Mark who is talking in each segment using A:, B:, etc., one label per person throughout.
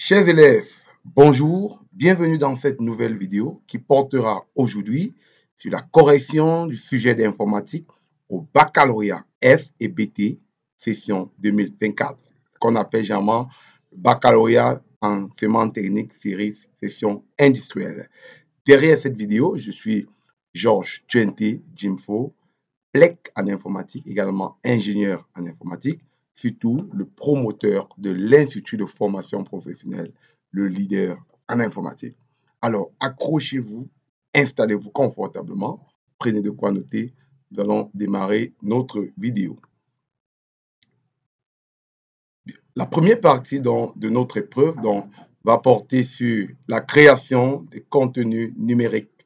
A: Chers élèves, bonjour, bienvenue dans cette nouvelle vidéo qui portera aujourd'hui sur la correction du sujet d'informatique au baccalauréat F et BT, session 2024, qu'on appelle généralement baccalauréat en enseignement technique série session industrielle. Derrière cette vidéo, je suis Georges Tchente Jimfo, PLEC en informatique, également ingénieur en informatique, surtout le promoteur de l'Institut de formation professionnelle, le leader en informatique. Alors, accrochez-vous, installez-vous confortablement, prenez de quoi noter, nous allons démarrer notre vidéo. La première partie de notre épreuve va porter sur la création des contenus numériques.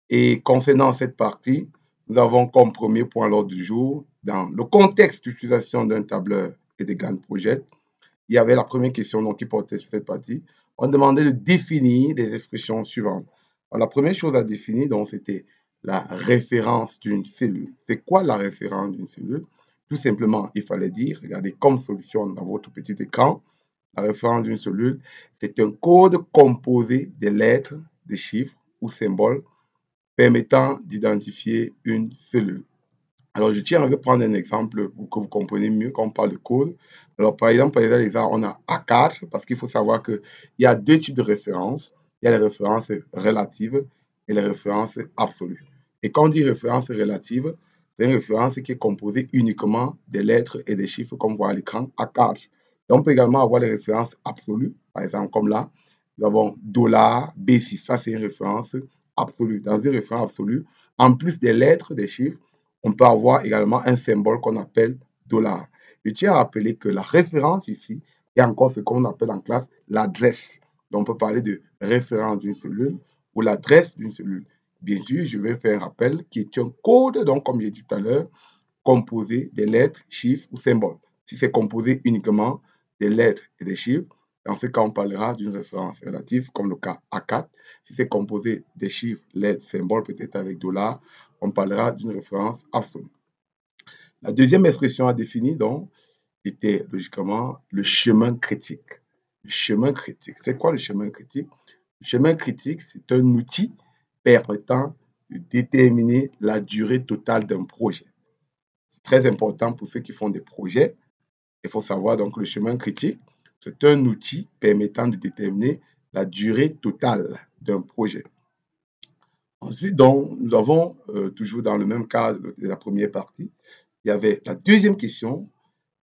A: Et concernant cette partie, nous avons comme premier point à l'ordre du jour, dans le contexte d'utilisation d'un tableur et des Gantt project, il y avait la première question donc, qui portait sur cette partie. On demandait de définir les expressions suivantes. Alors, la première chose à définir, c'était la référence d'une cellule. C'est quoi la référence d'une cellule? Tout simplement, il fallait dire, regardez comme solution dans votre petit écran, la référence d'une cellule, c'est un code composé de lettres, de chiffres ou symboles permettant d'identifier une cellule. Alors, je tiens à prendre un exemple pour que vous compreniez mieux quand on parle de code. Alors, par exemple, on a A4, parce qu'il faut savoir qu'il y a deux types de références. Il y a les références relatives et les références absolues. Et quand on dit référence relative, c'est une référence qui est composée uniquement des lettres et des chiffres, comme vous voyez à l'écran, A4. Et on peut également avoir les références absolues, par exemple, comme là, nous avons $B6. Ça, c'est une référence absolue. Dans une référence absolue, en plus des lettres, des chiffres, on peut avoir également un symbole qu'on appelle $. Je tiens à rappeler que la référence ici est encore ce qu'on appelle en classe l'adresse. Donc, on peut parler de référence d'une cellule ou l'adresse d'une cellule. Bien sûr, je vais faire un rappel qui est un code, donc comme j'ai dit tout à l'heure, composé des lettres, chiffres ou symboles. Si c'est composé uniquement des lettres et des chiffres, dans ce cas, on parlera d'une référence relative, comme le cas A4. Si c'est composé des chiffres, lettres, symboles, peut-être avec $, on parlera d'une référence absolue. La deuxième expression à définir, donc, était logiquement le chemin critique. Le chemin critique. C'est quoi le chemin critique? Le chemin critique, c'est un outil permettant de déterminer la durée totale d'un projet. C'est très important pour ceux qui font des projets. Il faut savoir donc le chemin critique, c'est un outil permettant de déterminer la durée totale d'un projet. Ensuite, donc, nous avons toujours dans le même cadre de la première partie, il y avait la deuxième question,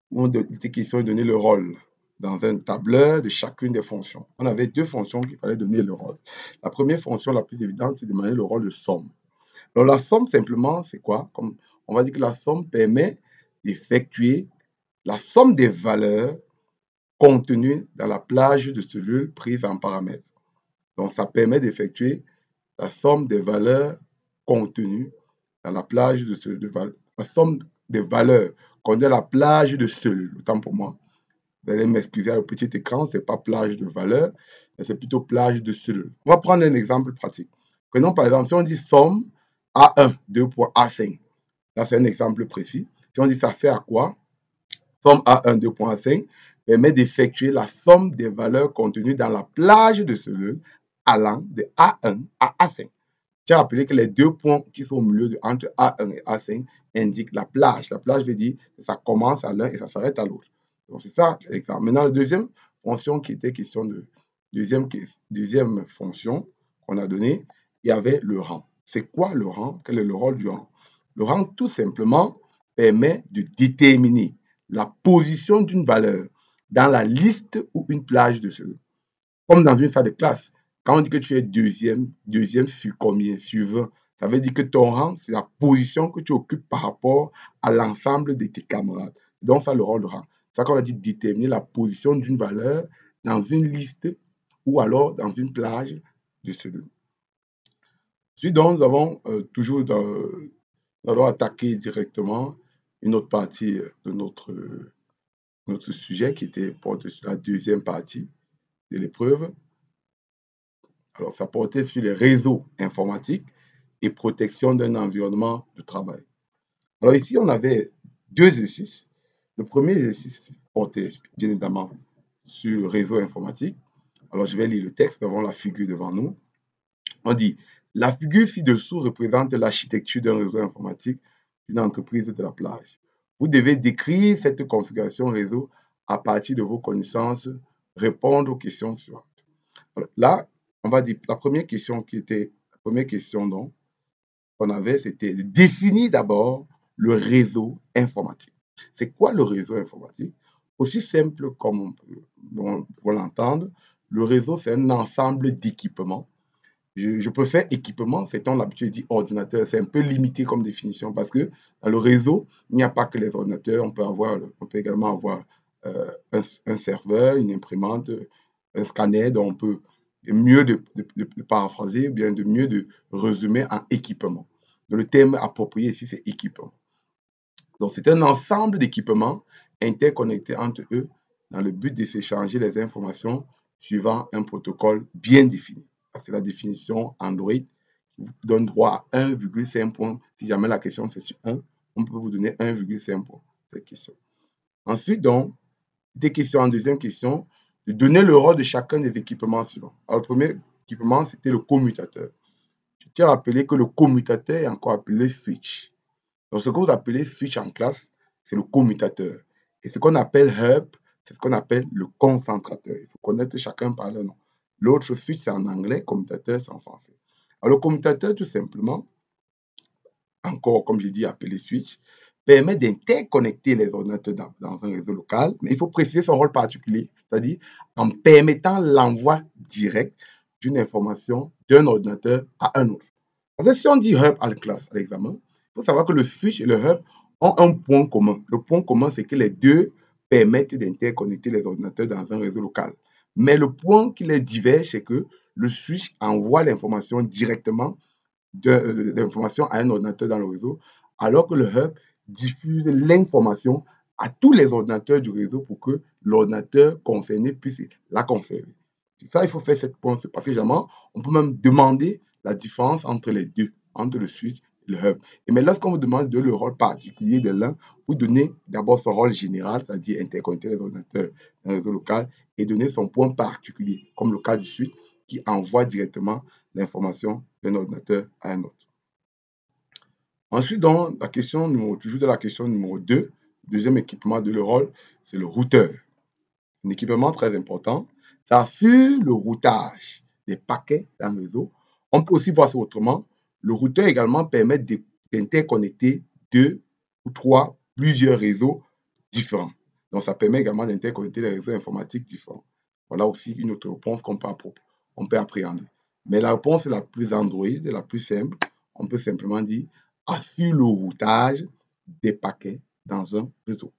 A: où il était question de donner le rôle dans un tableur de chacune des fonctions. On avait deux fonctions qu'il fallait donner le rôle. La première fonction, la plus évidente, c'est de demander le rôle de somme. Alors, la somme, simplement, c'est quoi? Comme on va dire que la somme permet d'effectuer la somme des valeurs contenues dans la plage de cellules prise en paramètres. Donc, ça permet d'effectuer la somme des valeurs contenues dans la plage de cellules. La somme des valeurs contenues dans la plage de cellules. Autant pour moi. Vous allez m'excuser, le petit écran, ce n'est pas plage de valeurs, mais c'est plutôt plage de cellules. On va prendre un exemple pratique. Prenons par exemple, si on dit somme A1, 2.A5. Là, c'est un exemple précis. Si on dit ça sert à quoi? Somme A1, 2.5 permet d'effectuer la somme des valeurs contenues dans la plage de cellules allant de A1 à A5. J'ai rappelé que les deux points qui sont au milieu entre A1 et A5 indiquent la plage. La plage veut dire que ça commence à l'un et ça s'arrête à l'autre. Donc, c'est ça l'exemple. Maintenant, la deuxième fonction qui était question de deuxième fonction qu'on a donnée, il y avait le rang. C'est quoi le rang? Quel est le rôle du rang? Le rang, tout simplement, permet de déterminer la position d'une valeur dans la liste ou une plage de cellules. Comme dans une salle de classe, quand on dit que tu es deuxième sur combien? Sur 20. Ça veut dire que ton rang, c'est la position que tu occupes par rapport à l'ensemble de tes camarades. Donc, ça, le rôle de rang. C'est ça qu'on a dit déterminer la position d'une valeur dans une liste ou alors dans une plage de cellules. Ensuite, donc, nous avons nous allons attaquer directement une autre partie de notre sujet qui était porté sur la deuxième partie de l'épreuve. Alors, ça portait sur les réseaux informatiques et protection d'un environnement de travail. Alors ici, on avait deux exercices. Le premier exercice portait bien évidemment sur le réseau informatique Alors, je vais lire le texte, nous avons la figure devant nous. On dit, la figure ci-dessous représente l'architecture d'un réseau informatique d'une entreprise de la plage. Vous devez décrire cette configuration réseau à partir de vos connaissances, répondre aux questions suivantes. Alors, là, on va dire, la première question donc, qu'on avait, c'était de définir d'abord le réseau informatique. C'est quoi le réseau informatique? Aussi simple comme on peut l'entendre, le réseau, c'est un ensemble d'équipements. Je préfère équipement, c'est on l'habitude de dire ordinateur, c'est un peu limité comme définition parce que dans le réseau, il n'y a pas que les ordinateurs, on peut également avoir un serveur, une imprimante, un scanner, donc on peut mieux de paraphraser, bien de mieux de résumer en équipement. Donc, le terme approprié ici, c'est équipement. Donc, c'est un ensemble d'équipements interconnectés entre eux dans le but de s'échanger les informations suivant un protocole bien défini. C'est la définition Android qui vous donne droit à 1,5 points. Si jamais la question c'est sur 1, on peut vous donner 1,5 points, cette question. Ensuite, donc, des questions en deuxième question, de donner le rôle de chacun des équipements suivants. Alors, le premier équipement, c'était le commutateur. Je tiens à rappeler que le commutateur est encore appelé switch. Donc, ce que vous appelez switch en classe, c'est le commutateur. Et ce qu'on appelle hub, c'est ce qu'on appelle le concentrateur. Il faut connaître chacun par leur nom. L'autre switch, c'est en anglais, commutateur, c'est en français. Alors, le commutateur, tout simplement, encore, comme j'ai dit, appelé switch, permet d'interconnecter les ordinateurs dans un réseau local, mais il faut préciser son rôle particulier, c'est-à-dire en permettant l'envoi direct d'une information d'un ordinateur à un autre. Parce que si on dit hub à la classe, à l'examen, il faut savoir que le switch et le hub ont un point commun. Le point commun, c'est que les deux permettent d'interconnecter les ordinateurs dans un réseau local. Mais le point qui les diverge, c'est que le switch envoie l'information directement de l'information à un ordinateur dans le réseau, alors que le hub diffuse l'information à tous les ordinateurs du réseau pour que l'ordinateur concerné puisse la conserver. C'est ça, il faut faire cette point, parce que jamais, on peut même demander la différence entre les deux, entre le switch et le hub. Et mais lorsqu'on vous demande de le rôle particulier de l'un, vous donnez d'abord son rôle général, c'est-à-dire interconnecter les ordinateurs dans le réseau local, et donner son point particulier, comme le cas du switch, qui envoie directement l'information d'un ordinateur à un autre. Ensuite, dans la question toujours de la question numéro 2, deuxième équipement de le rôle, c'est le routeur. Un équipement très important. Ça assure le routage des paquets dans le réseau. On peut aussi voir ça autrement. Le routeur également permet d'interconnecter 2 ou 3, plusieurs réseaux différents. Donc, ça permet également d'interconnecter les réseaux informatiques différents. Voilà aussi une autre réponse qu'on peut appréhender. Mais la réponse la plus Android, la plus simple, on peut simplement dire assure le routage des paquets dans un réseau.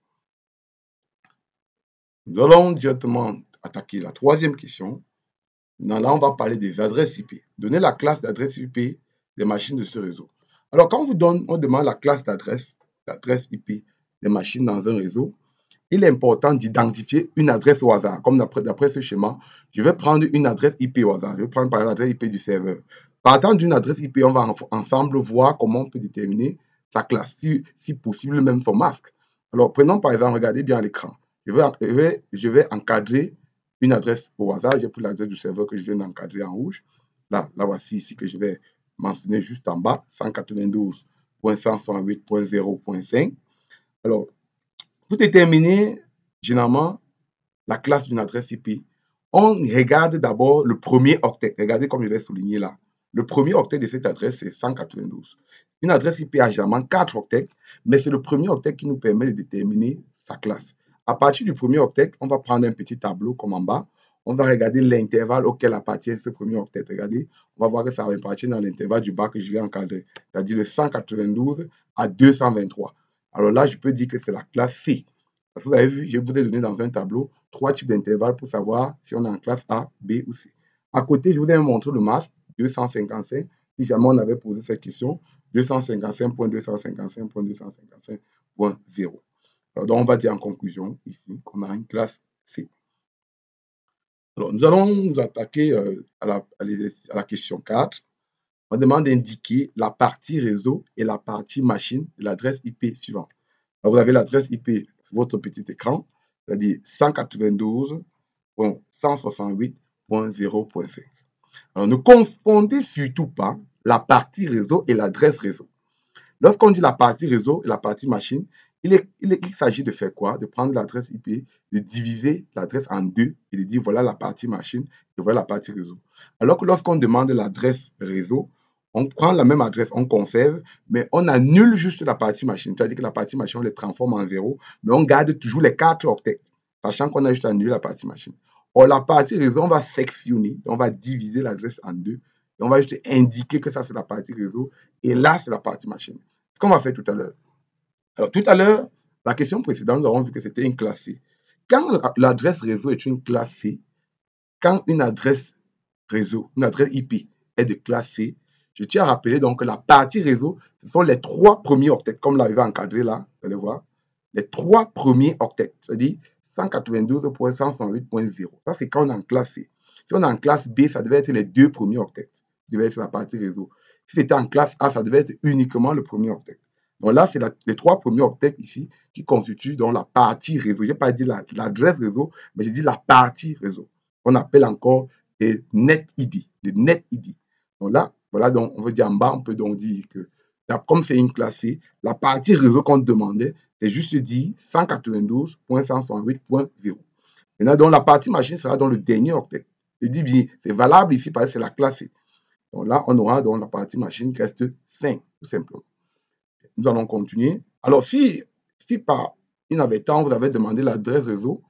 A: Nous allons directement attaquer la troisième question. Là, on va parler des adresses IP. Donnez la classe d'adresse IP des machines de ce réseau. Alors, quand on demande la classe d'adresse IP des machines dans un réseau, il est important d'identifier une adresse au hasard. Comme d'après ce schéma, je vais prendre une adresse IP au hasard. Je vais prendre par exemple l'adresse IP du serveur. Partant d'une adresse IP, on va ensemble voir comment on peut déterminer sa classe, si possible même son masque. Alors, prenons par exemple, regardez bien à l'écran. Je vais encadrer une adresse au hasard. J'ai pris l'adresse du serveur que je viens d'encadrer en rouge. Là voici ici que je vais mentionner juste en bas, 192.168.0.5. Alors, pour déterminer généralement la classe d'une adresse IP, on regarde d'abord le premier octet. Regardez comme je l'ai souligné là. Le premier octet de cette adresse, c'est 192. Une adresse IP a généralement 4 octets, mais c'est le premier octet qui nous permet de déterminer sa classe. À partir du premier octet, on va prendre un petit tableau comme en bas. On va regarder l'intervalle auquel appartient ce premier octet. Regardez, on va voir que ça appartient dans l'intervalle du bas que je vais encadrer, c'est-à-dire de 192 à 223. Alors là, je peux dire que c'est la classe C. Parce que vous avez vu, je vous ai donné dans un tableau 3 types d'intervalles pour savoir si on est en classe A, B ou C. À côté, je vous ai montré le masque, 255. Si jamais on avait posé cette question, 255.255.255.0. Alors, donc, on va dire en conclusion ici qu'on a une classe C. Alors, nous allons nous attaquer à la question 4. On demande d'indiquer la partie réseau et la partie machine de l'adresse IP suivante. Alors, vous avez l'adresse IP sur votre petit écran, c'est-à-dire 192.168.0.5. .0.5. Alors, ne confondez surtout pas la partie réseau et l'adresse réseau. Lorsqu'on dit la partie réseau et la partie machine, il s'agit de faire quoi? De prendre l'adresse IP, de diviser l'adresse en deux et de dire voilà la partie machine et voilà la partie réseau. Alors que lorsqu'on demande l'adresse réseau, on prend la même adresse, on conserve, mais on annule juste la partie machine. C'est-à-dire que la partie machine, on les transforme en 0, mais on garde toujours les 4 octets, sachant qu'on a juste annulé la partie machine. Or, la partie réseau, on va sectionner, on va diviser l'adresse en deux, et on va juste indiquer que ça, c'est la partie réseau, et là, c'est la partie machine. Ce qu'on va faire tout à l'heure. Alors, tout à l'heure, la question précédente, nous avons vu que c'était une classe C. Quand l'adresse réseau est une classe C, quand une adresse réseau, une adresse IP est de classe C, je tiens à rappeler donc que la partie réseau, ce sont les 3 premiers octets, comme là, il va encadrer là, vous allez voir, les 3 premiers octets, c'est-à-dire 192.168.0. Ça, c'est quand on est en classe C. Si on est en classe B, ça devait être les 2 premiers octets, ça devait être la partie réseau. Si c'était en classe A, ça devait être uniquement le premier octet. Donc là, c'est les 3 premiers octets ici qui constituent donc la partie réseau. Je n'ai pas dit l'adresse réseau, mais j'ai dit la partie réseau. On appelle encore des NetID, des NetID. Donc là, voilà, donc on veut dire en bas, on peut donc dire que comme c'est une classe C, la partie réseau qu'on demandait, c'est juste dit 192.168.0. Maintenant, donc la partie machine sera dans le dernier octet. Je dis bien, c'est valable ici parce que c'est la classe C. Donc là, on aura donc la partie machine qui reste 5, tout simplement. Nous allons continuer. Alors, si par inadvertance, vous avez demandé l'adresse réseau,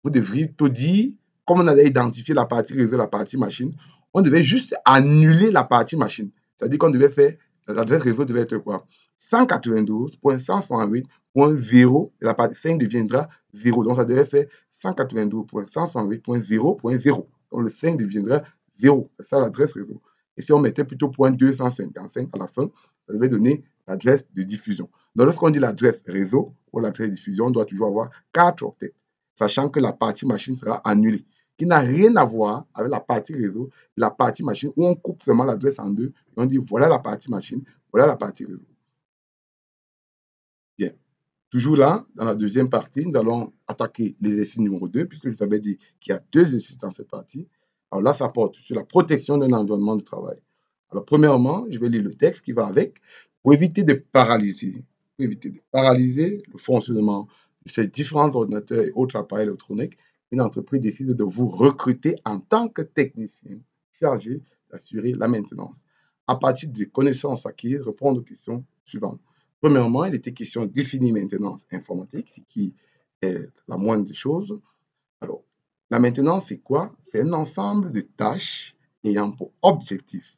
A: vous devriez tout dire, comme on avait identifié la partie réseau et la partie machine, on devait juste annuler la partie machine. C'est-à-dire qu'on devait faire, l'adresse réseau devait être quoi? 192.168.0 et la partie 5 deviendra 0. Donc, ça devait faire 192.168.0.0. Donc, le 5 deviendra 0. C'est ça l'adresse réseau. Et si on mettait plutôt .255 à la fin, ça devait donner l'adresse de diffusion. Donc, lorsqu'on dit l'adresse réseau ou l'adresse de diffusion, on doit toujours avoir 4 octets, sachant que la partie machine sera annulée, qui n'a rien à voir avec la partie réseau, la partie machine, où on coupe seulement l'adresse en deux, et on dit voilà la partie machine, voilà la partie réseau. Bien. Toujours là, dans la deuxième partie, nous allons attaquer l'exercice numéro 2, puisque je t'avais dit qu'il y a 2 exercices dans cette partie. Alors là, ça porte sur la protection d'un environnement de travail. Alors, premièrement, je vais lire le texte qui va avec, pour éviter de paralyser le fonctionnement de ces différents ordinateurs et autres appareils électroniques. Une entreprise décide de vous recruter en tant que technicien chargé d'assurer la maintenance. À partir des connaissances acquises, répondre aux questions suivantes. Premièrement, il était question de définir maintenance informatique, qui est la moindre des choses. Alors, la maintenance, c'est quoi? C'est un ensemble de tâches ayant pour objectif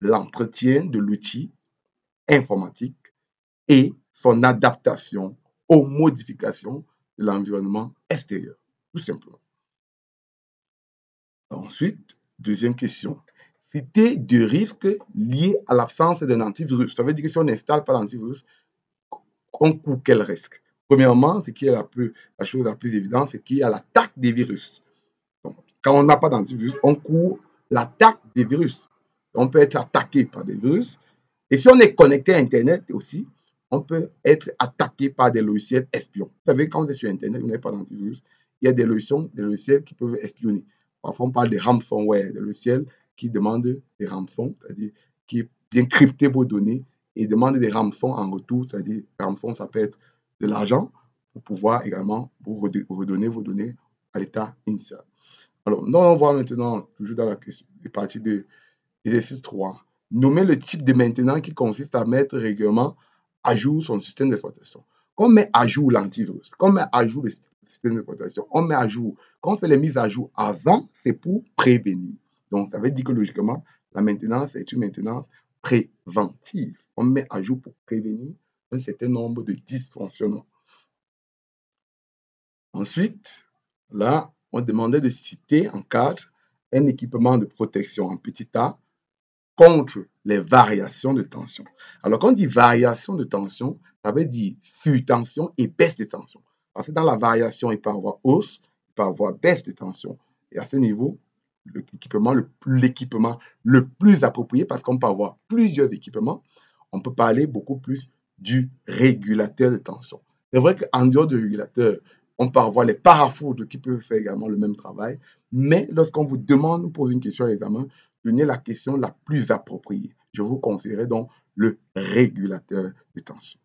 A: l'entretien de l'outil informatique et son adaptation aux modifications de l'environnement extérieur, tout simplement. Ensuite, deuxième question. Citer des risques liés à l'absence d'un antivirus. Ça veut dire que si on n'installe pas l'antivirus, on court quel risque? Premièrement, ce qui est la chose la plus évidente, c'est qu'il y a l'attaque des virus. Donc, quand on n'a pas d'antivirus, on court l'attaque des virus. On peut être attaqué par des virus. Et si on est connecté à Internet aussi, on peut être attaqué par des logiciels espions. Vous savez, quand vous êtes sur Internet, vous n'avez pas d'antivirus, il y a des logiciels qui peuvent espionner. Parfois, on parle de ransomware, des logiciels qui demandent des rançons, c'est-à-dire qui viennent crypter vos données et demandent des rançons en retour, c'est-à-dire rançon, ça peut être de l'argent pour pouvoir également vous redonner vos données à l'état initial. Alors, nous allons voir maintenant, toujours dans la partie de l'exercice 3, nommer le type de maintenance qui consiste à mettre régulièrement à jour son système d'exploitation. Quand on met à jour l'antivirus, quand on met à jour le système d'exploitation, on met à jour, quand on fait les mises à jour avant, c'est pour prévenir. Donc, ça veut dire que logiquement, la maintenance est une maintenance préventive. On met à jour pour prévenir un certain nombre de dysfonctionnements. Ensuite, là, on demandait de citer en cadre un équipement de protection en petit a contre les variations de tension. Alors, quand on dit variation de tension, ça veut dire surtension et baisse de tension. Parce que dans la variation, il peut y avoir hausse, il peut y avoir baisse de tension. Et à ce niveau, l'équipement le plus approprié, parce qu'on peut avoir plusieurs équipements, on peut parler beaucoup plus du régulateur de tension. C'est vrai qu'en dehors du régulateur, On peut avoir les parafoudres qui peuvent faire également le même travail. Mais lorsqu'on vous demande, nous pose une question à l'examen, donnez la question la plus appropriée. Je vous conseillerais donc le régulateur de tension.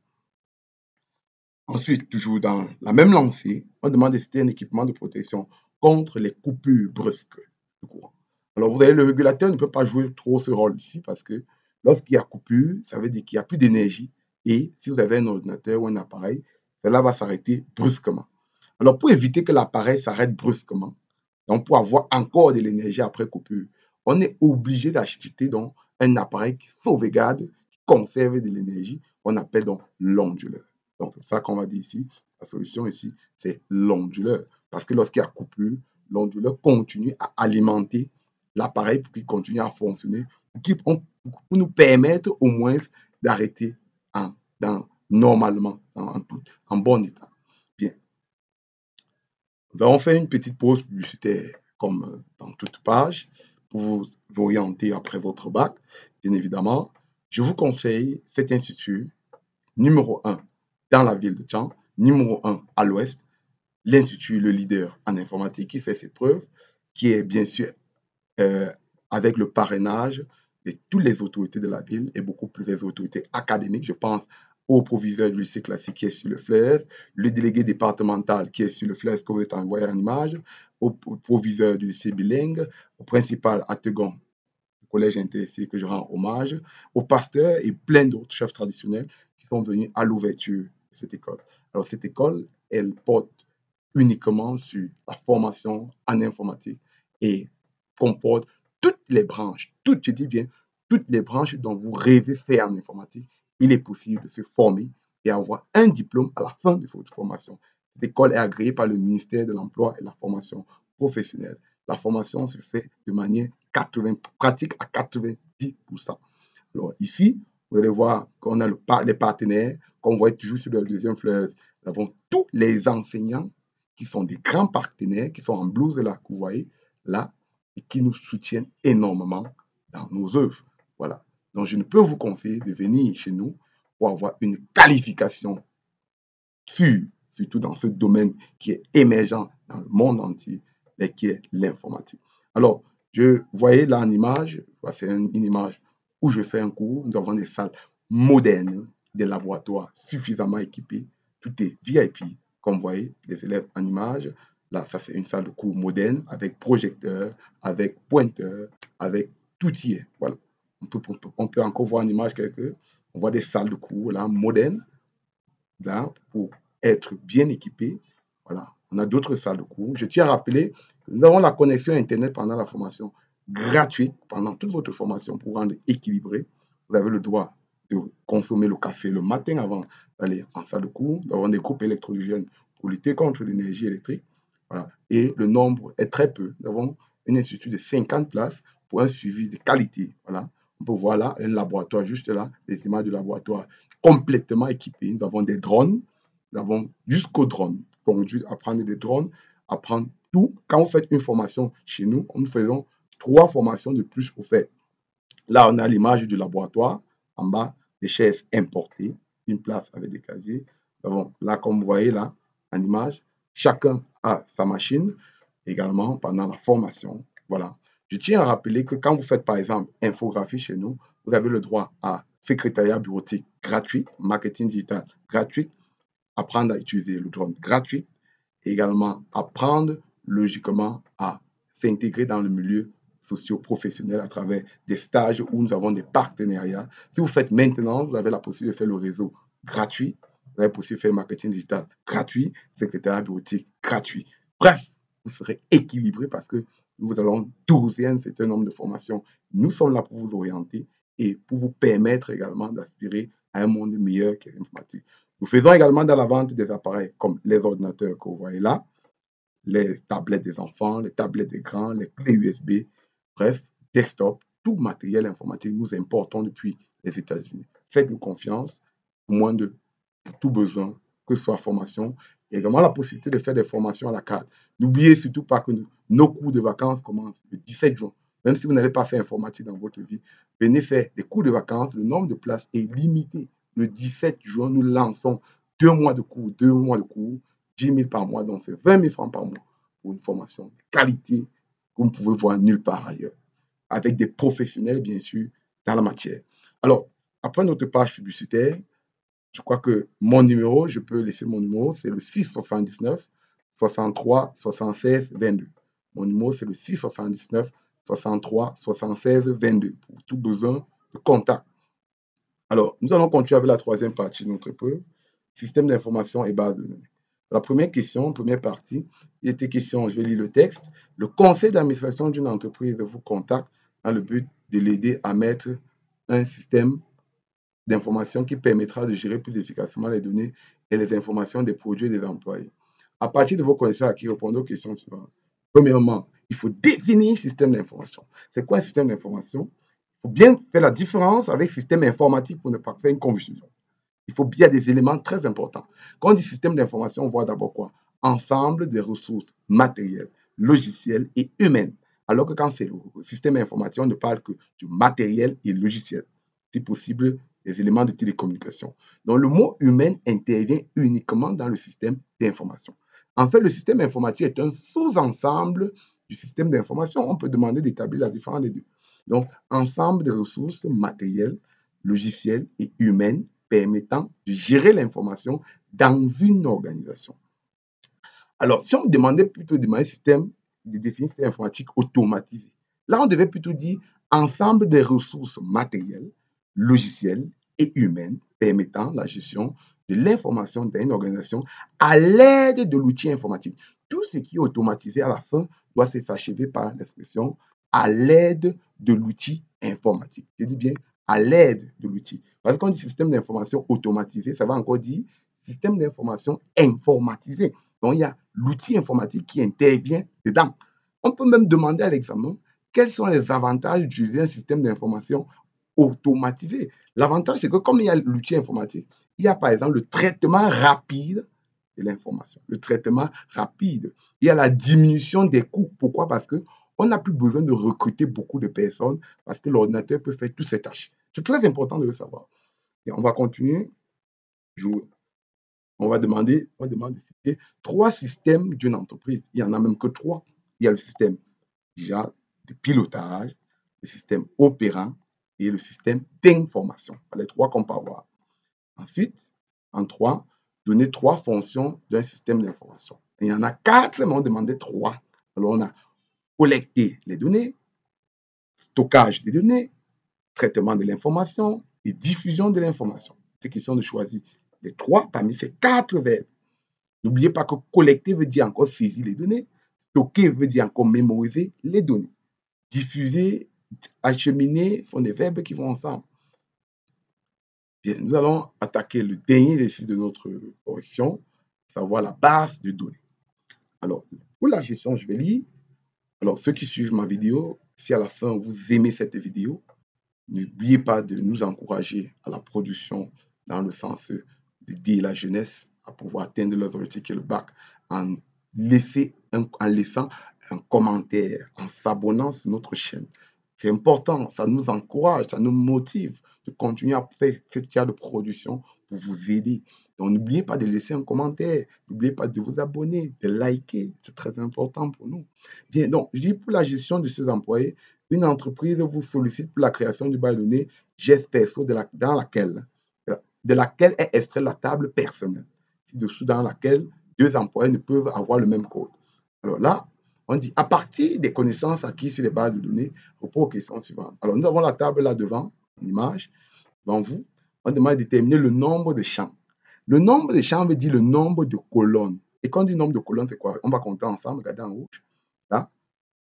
A: Ensuite, toujours dans la même lancée, on demande de citer un équipement de protection contre les coupures brusques de courant. Alors, vous voyez, le régulateur ne peut pas jouer trop ce rôle ici parce que lorsqu'il y a coupure, ça veut dire qu'il n'y a plus d'énergie. Et si vous avez un ordinateur ou un appareil, cela va s'arrêter brusquement. Alors, pour éviter que l'appareil s'arrête brusquement, donc pour avoir encore de l'énergie après coupure, on est obligé d'acheter donc un appareil qui sauvegarde, qui conserve de l'énergie, qu'on appelle donc l'onduleur. Donc, c'est ça qu'on va dire ici. La solution ici, c'est l'onduleur. Parce que lorsqu'il y a coupure, l'onduleur continue à alimenter l'appareil pour qu'il continue à fonctionner, pour nous permettre au moins d'arrêter normalement, en bon état. Bien. Nous avons fait une petite pause publicitaire, comme dans toute page, pour vous orienter après votre bac. Bien évidemment, je vous conseille cet institut numéro 1 dans la ville de Tian, numéro 1 à l'ouest, l'institut, le leader en informatique qui fait ses preuves, qui est bien sûr avec le parrainage de toutes les autorités de la ville et beaucoup plus des autorités académiques. Je pense au proviseur du lycée classique qui est sur le fleuve, le délégué départemental qui est sur le fleuve que vous êtes envoyé en image, au proviseur du lycée bilingue, au principal à Tegon, le collège intéressé que je rends hommage, au pasteur et plein d'autres chefs traditionnels qui sont venus à l'ouverture de cette école. Alors cette école, elle porte uniquement sur la formation en informatique et comporte toutes les branches, toutes, je dis bien, toutes les branches dont vous rêvez faire en informatique. Il est possible de se former et avoir un diplôme à la fin de votre formation. Cette école est agréée par le ministère de l'Emploi et de la formation professionnelle. La formation se fait de manière pratique à 90%. Alors ici, vous allez voir qu'on a les partenaires, qu'on voit toujours sur le deuxième fleuve. Nous avons tous les enseignants qui sont des grands partenaires, qui sont en blouse là, que vous voyez là, et qui nous soutiennent énormément dans nos œuvres. Voilà. Donc, je ne peux vous conseiller de venir chez nous pour avoir une qualification sûre, surtout dans ce domaine qui est émergent dans le monde entier, et qui est l'informatique. Alors, je voyais là en image, c'est une image où je fais un cours. Nous avons des salles modernes, des laboratoires suffisamment équipés. Tout est VIP. Comme vous voyez, les élèves en image. Là, ça, c'est une salle de cours moderne avec projecteur, avec pointeur, avec tout y est. Voilà. On peut encore voir en image quelques. On voit des salles de cours là, modernes, là, pour être bien équipés. Voilà. On a d'autres salles de cours. Je tiens à rappeler que nous avons la connexion Internet pendant la formation gratuite, pendant toute votre formation pour rendre équilibré. Vous avez le droit de consommer le café le matin avant d'aller en salle de cours. Nous avons des groupes électrogènes pour lutter contre l'énergie électrique. Voilà. Et le nombre est très peu. Nous avons un institut de 50 places pour un suivi de qualité. Voilà. On peut voir là un laboratoire juste là, des images du laboratoire complètement équipés. Nous avons des drones. Nous avons jusqu'aux drones. Conduire, apprendre des drones, apprendre tout. Quand vous faites une formation chez nous, nous faisons 3 formations de plus au fait. Là, on a l'image du laboratoire. En bas, des chaises importées, une place avec des casiers. Nous là, comme vous voyez là, en image, chacun a sa machine également pendant la formation. Voilà. Je tiens à rappeler que quand vous faites par exemple infographie chez nous, vous avez le droit à secrétariat bureautique gratuit, marketing digital gratuit, apprendre à utiliser le drone gratuit, et également apprendre logiquement à s'intégrer dans le milieu socio-professionnel à travers des stages où nous avons des partenariats. Si vous faites maintenance, vous avez la possibilité de faire le réseau gratuit, vous avez la possibilité de faire le marketing digital gratuit, secrétariat bureautique gratuit. Bref, vous serez équilibré parce que nous allons 12 un certain nombre de formations. Nous sommes là pour vous orienter et pour vous permettre également d'aspirer à un monde meilleur qu'est l'informatique. Nous faisons également dans la vente des appareils comme les ordinateurs que vous voyez là, les tablettes des enfants, les tablettes des grands, les clés USB, bref, desktop, tout matériel informatique, nous importons depuis les États-Unis. Faites-nous confiance, au moins de tout besoin, que ce soit formation, et également la possibilité de faire des formations à la carte. N'oubliez surtout pas que nos cours de vacances commencent le 17 juin. Même si vous n'avez pas fait informatique dans votre vie, venez faire des cours de vacances. Le nombre de places est limité. Le 17 juin, nous lançons 2 mois de cours, 10 000 par mois, donc c'est 20 000 francs par mois pour une formation de qualité que vous ne pouvez voir nulle part ailleurs, avec des professionnels, bien sûr, dans la matière. Alors, après notre page publicitaire, je crois que mon numéro, je peux laisser mon numéro, c'est le 679 63 76 22. Mon numéro, c'est le 679 63 76 22 pour tout besoin de contact. Alors, nous allons continuer avec la troisième partie de notre épreuve, système d'information et base de données. La première question, première partie, il était question, je vais lire le texte. Le conseil d'administration d'une entreprise vous contacte dans le but de l'aider à mettre un système d'information qui permettra de gérer plus efficacement les données et les informations des produits et des employés. À partir de vos connaissances acquises, répondez aux questions suivantes. Premièrement, il faut définir un système d'information. C'est quoi un système d'information? Il faut bien faire la différence avec système informatique pour ne pas faire une confusion. Il faut bien des éléments très importants. Quand on dit système d'information, on voit d'abord quoi? Ensemble des ressources matérielles, logicielles et humaines. Alors que quand c'est le système d'information, on ne parle que du matériel et logiciel. Si possible, des éléments de télécommunication. Donc, le mot humain intervient uniquement dans le système d'information. En fait, le système informatique est un sous-ensemble du système d'information. On peut demander d'établir la différence des deux. Donc, ensemble des ressources matérielles, logicielles et humaines permettant de gérer l'information dans une organisation. Alors, si on demandait plutôt de système, de définir un système informatique automatisé, là, on devait plutôt dire ensemble des ressources matérielles, logicielles et humaines permettant la gestion de l'information dans une organisation à l'aide de l'outil informatique. Tout ce qui est automatisé à la fin doit s'achever par l'expression à l'aide de l'outil informatique. Je dis bien à l'aide de l'outil. Parce qu'on dit système d'information automatisé, ça va encore dire système d'information informatisé. Donc, il y a l'outil informatique qui intervient dedans. On peut même demander à l'examen quels sont les avantages d'utiliser un système d'information automatisé. L'avantage, c'est que comme il y a l'outil informatique, il y a par exemple le traitement rapide de l'information. Le traitement rapide. Il y a la diminution des coûts. Pourquoi? Parce qu'on n'a plus besoin de recruter beaucoup de personnes parce que l'ordinateur peut faire toutes ces tâches. C'est très important de le savoir. Et on va continuer. On demande de citer 3 systèmes d'une entreprise. Il n'y en a même que 3. Il y a le système déjà de pilotage, le système opérant et le système d'information. Les 3 qu'on peut avoir. Ensuite, en 3, donner 3 fonctions d'un système d'information. Il y en a 4, mais on demandait 3. Alors, on a collecter les données, stockage des données, traitement de l'information et diffusion de l'information. C'est question de choisir les 3 parmi ces 4 verbes. N'oubliez pas que collecter veut dire encore saisir les données, stocker veut dire encore mémoriser les données. Diffuser, acheminer sont des verbes qui vont ensemble. Bien, nous allons attaquer le dernier exercice de notre correction, savoir la base de données. Alors, pour la gestion, je vais lire. Alors, ceux qui suivent ma vidéo, si à la fin vous aimez cette vidéo, n'oubliez pas de nous encourager à la production dans le sens d'aider la jeunesse à pouvoir atteindre leurs objectifs le bac en laissant un commentaire, en s'abonnant sur notre chaîne. C'est important, ça nous encourage, ça nous motive de continuer à faire ce genre de production pour vous aider. Donc, n'oubliez pas de laisser un commentaire, n'oubliez pas de vous abonner, de liker, c'est très important pour nous. Bien, donc, je dis pour la gestion de ces employés, une entreprise vous sollicite pour la création du base de données GES Perso de laquelle est extraite la table personnelle, ci-dessous dans laquelle 2 employés ne peuvent avoir le même code. Alors là, on dit à partir des connaissances acquises sur les bases de données, répond aux questions suivantes. Alors, nous avons la table là devant, en image, devant vous. On demande de déterminer le nombre de champs. Le nombre de champs veut dire le nombre de colonnes. Et quand on dit nombre de colonnes, c'est quoi? On va compter ensemble, regardez en rouge. Là,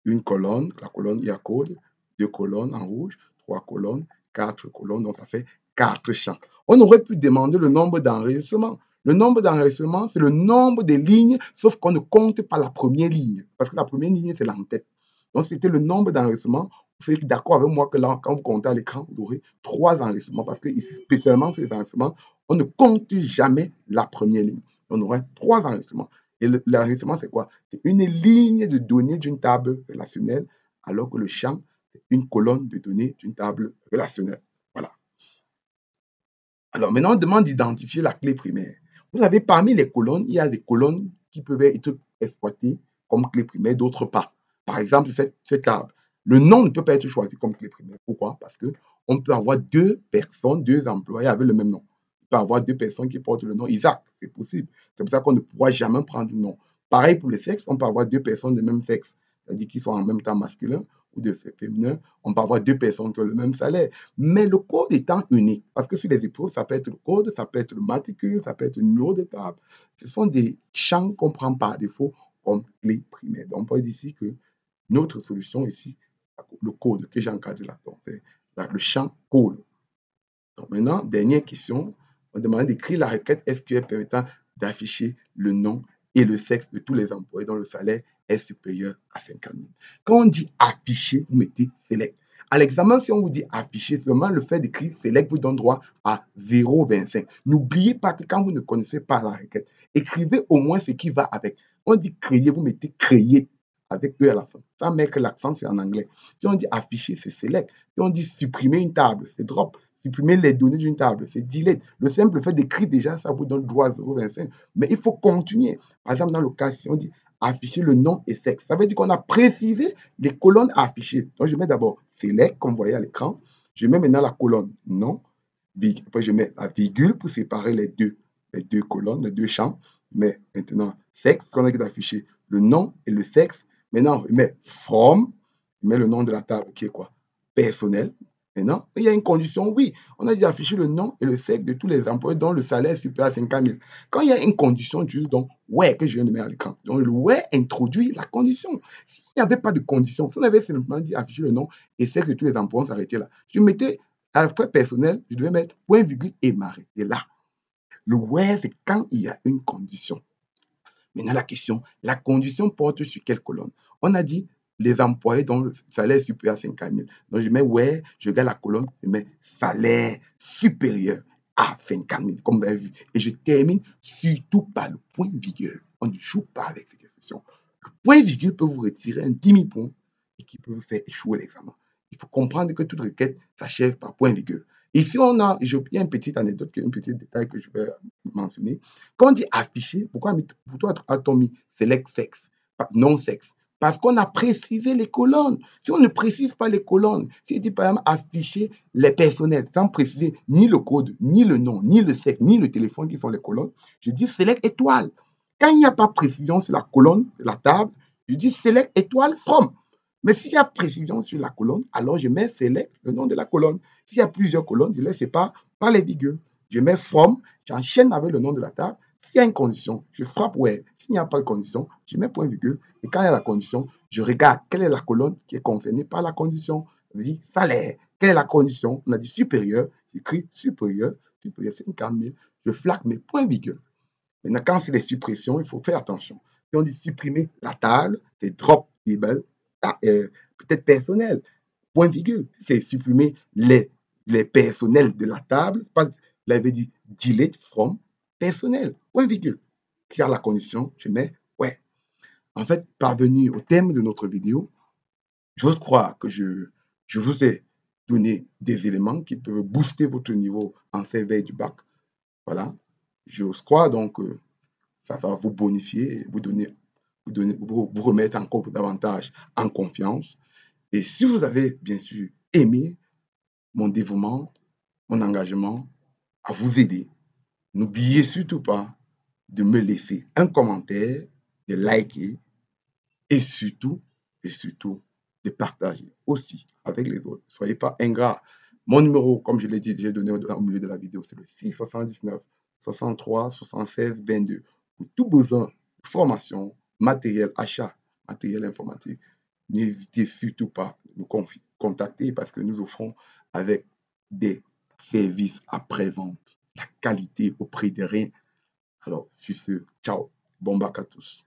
A: une colonne, la colonne, il y a code, 2 colonnes en rouge, 3 colonnes, 4 colonnes, donc ça fait 4 champs. On aurait pu demander le nombre d'enregistrements. Le nombre d'enregistrements, c'est le nombre de lignes, sauf qu'on ne compte pas la première ligne, parce que la première ligne, c'est l'entête. Donc, c'était le nombre d'enregistrements. Vous êtes d'accord avec moi que là, quand vous comptez à l'écran, vous aurez 3 enregistrements, parce que ici, spécialement sur les enregistrements, on ne compte jamais la première ligne. On aurait 3 enregistrements. Et l'enregistrement, c'est quoi? C'est une ligne de données d'une table relationnelle, alors que le champ, c'est une colonne de données d'une table relationnelle. Voilà. Alors maintenant, on demande d'identifier la clé primaire. Vous savez, parmi les colonnes, il y a des colonnes qui peuvent être exploitées comme clé primaire, d'autres pas. Par exemple, cette table. Le nom ne peut pas être choisi comme clé primaire. Pourquoi? Parce qu'on peut avoir deux personnes, deux employés avec le même nom. On peut avoir deux personnes qui portent le nom Isaac. C'est possible. C'est pour ça qu'on ne pourra jamais prendre le nom. Pareil pour le sexe, on peut avoir deux personnes de même sexe, c'est-à-dire qui sont en même temps masculins ou de sexe féminin. On peut avoir deux personnes qui ont le même salaire. Mais le code étant unique, parce que sur les épreuves, ça peut être le code, ça peut être le matricule, ça peut être le numéro de table. Ce sont des champs qu'on prend par défaut comme clé primaire. Donc, on peut dire ici que notre solution ici, le code que j'ai encadré là, c'est le champ code. Donc maintenant, dernière question, on demande d'écrire la requête SQL permettant d'afficher le nom et le sexe de tous les employés dont le salaire est supérieur à 50 000. Quand on dit afficher, vous mettez select. À l'examen, si on vous dit afficher, seulement le fait d'écrire select vous donne droit à 0,25. N'oubliez pas que quand vous ne connaissez pas la requête, écrivez au moins ce qui va avec. On dit créer, vous mettez créer avec E à la fin. Sans mettre l'accent, c'est en anglais. Si on dit afficher, c'est select. Si on dit supprimer une table, c'est drop. Supprimer les données d'une table, c'est delete. Le simple fait d'écrire déjà, ça vous donne droit à 0,25. Mais il faut continuer. Par exemple, dans le cas, si on dit afficher le nom et sexe, ça veut dire qu'on a précisé les colonnes à afficher. Donc, je mets d'abord select, comme vous voyez à l'écran. Je mets maintenant la colonne nom. Après, je mets la virgule pour séparer les deux colonnes, les deux champs. Mais maintenant, sexe, qu'on a d'afficher le nom et le sexe. Maintenant, je mets from, je mets le nom de la table qui est quoi? Personnel. Maintenant, il y a une condition, oui. On a dit afficher le nom et le sexe de tous les employés dont le salaire est supérieur à 50 000. Quand il y a une condition, juste donc, ouais, que je viens de mettre à l'écran. Donc, le ouais introduit la condition. S'il n'y avait pas de condition, si on avait simplement dit afficher le nom et sexe de tous les employés, on s'arrêtait là. Je mettais, après personnel, je devais mettre point, virgule et m'arrêter là. Le ouais, c'est quand il y a une condition. Maintenant, la condition porte sur quelle colonne? On a dit les employés dont le salaire est supérieur à 50 000. Donc, je mets ouais, je regarde la colonne, je mets salaire supérieur à 50 000, comme vous avez vu. Et je termine surtout par le point virgule. On ne joue pas avec cette expression. Le point virgule peut vous retirer un demi-point et qui peut vous faire échouer l'examen. Il faut comprendre que toute requête s'achève par point virgule. Ici, il y a une petite anecdote, un petit détail que je vais mentionner. Quand on dit afficher, pourquoi a-t-on mis select sexe, non sexe? Parce qu'on a précisé les colonnes. Si on ne précise pas les colonnes, si on dit par exemple afficher les personnels, sans préciser ni le code, ni le nom, ni le sexe, ni le téléphone qui sont les colonnes, je dis select étoile. Quand il n'y a pas précision sur la colonne de la table, je dis select étoile from. Mais s'il y a précision sur la colonne, alors je mets select le nom de la colonne. S'il y a plusieurs colonnes, je les sépare par les virgules. Je mets from, j'enchaîne avec le nom de la table. S'il y a une condition, je frappe ouais. S'il n'y a pas de condition, je mets point virgule. Et quand il y a la condition, je regarde quelle est la colonne qui est concernée par la condition. On dit salaire. Quelle est la condition? On a dit supérieur. J'écris supérieur, supérieur 50 000. Je flaque mes points virgule. Maintenant, quand c'est des suppressions, il faut faire attention. Si on dit supprimer la table, c'est drop label, peut-être personnel, point virgule. C'est supprimer les personnels de la table. Pas, il avait dit delete from personnel, point virgule. Car la condition, je mets ouais. En fait, parvenu au thème de notre vidéo, j'ose croire que je vous ai donné des éléments qui peuvent booster votre niveau en surveille du bac. Voilà. J'ose croire donc que ça va vous bonifier et vous remettre encore davantage en confiance. Et si vous avez bien sûr aimé mon dévouement, mon engagement à vous aider, n'oubliez surtout pas de me laisser un commentaire, de liker et surtout, de partager aussi avec les autres. Soyez pas ingrats. Mon numéro, comme je l'ai dit, j'ai donné au milieu de la vidéo, c'est le 679 63 76 22. Pour tout besoin de formation, matériel, achat, matériel informatique, n'hésitez surtout pas à nous contacter parce que nous offrons avec des services après-vente, la qualité au prix de rien. Alors, sur ce, ciao, bon bac à tous.